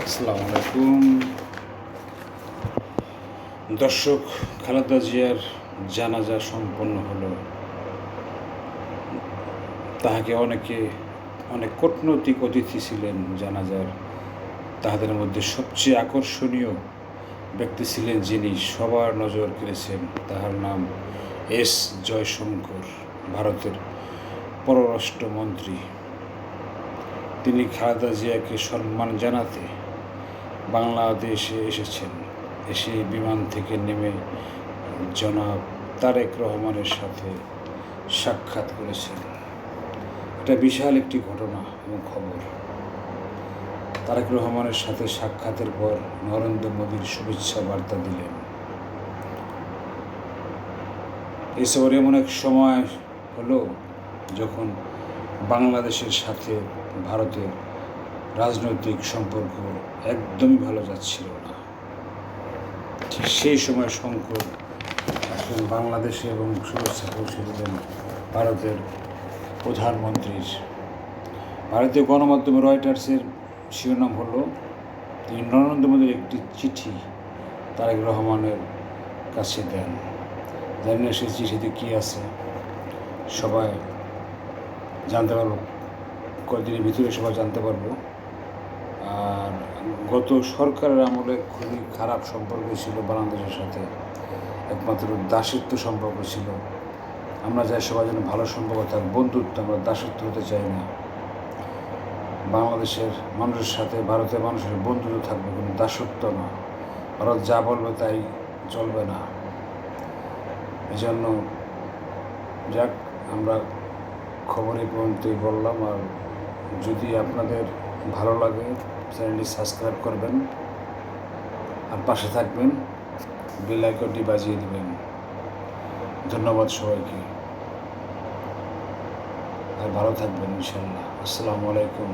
আসসালামু আলাইকুম দর্শক। খালেদা জিয়ার জানাজা সম্পন্ন হলো। তাহাকে অনেক কূটনৈতিক অতিথি ছিলেন জানাজার। তাহাদের মধ্যে সবচেয়ে আকর্ষণীয় ব্যক্তি ছিলেন যিনি সবার নজর কেড়েছেন। তাহার নাম এস জয়শঙ্কর, ভারতের পররাষ্ট্রমন্ত্রী। তিনি খালেদা জিয়াকে সম্মান জানাতে বাংলাদেশে এসেছেন। এসে বিমান থেকে নেমে জনাব তারেক রহমানের সাথে সাক্ষাৎ করেছেন। এটা বিশাল একটি ঘটনা এবং খবর। তারেক রহমানের সাথে সাক্ষাতের পর নরেন্দ্র মোদীর শুভেচ্ছা বার্তা দিলেন। এই সফর এমন এক সময় হলো যখন বাংলাদেশের সাথে ভারতের রাজনৈতিক সম্পর্ক একদমই ভালো যাচ্ছিল না। ঠিক সেই সময় শঙ্কর আসলে বাংলাদেশে এবং শুভেচ্ছা পৌঁছে দিলেন ভারতের প্রধানমন্ত্রীর। ভারতীয় গণমাধ্যমে রয়টার্সের শিরোনাম হলো, তিনি নরেন্দ্র মোদীর একটি চিঠি তারেক রহমানের কাছে দেন। জানি না সেই চিঠিতে কী আছে, সবাই জানতে পারবো, কয়েকদিনের ভিতরে সবাই জানতে পারবো। আর গত সরকারের আমলে খুবই খারাপ সম্পর্ক ছিল বাংলাদেশের সাথে, একমাত্র দাসত্ব সম্পর্ক ছিল। আমরা চাই সবাই যেন ভালো সম্পর্ক থাক, বন্ধুত্ব, আমরা দাসত্ব হতে চাই না। বাংলাদেশের মানুষের সাথে ভারতের মানুষের বন্ধুত্ব থাকবে, কোনো দাসত্ব না। ভারত যা বলবে তাই চলবে না। এই জন্য যাক, আমরা খবরে পর্যন্তই বললাম। আর যদি আপনাদের ভালো লাগে চ্যানেলটি সাবস্ক্রাইব করবেন আর পাশে থাকবেন, বেল আইকনটি বাজিয়ে দেবেন। ধন্যবাদ সবাইকে, আর ভালো থাকবেন ইনশাল্লাহ। আসসালামু আলাইকুম।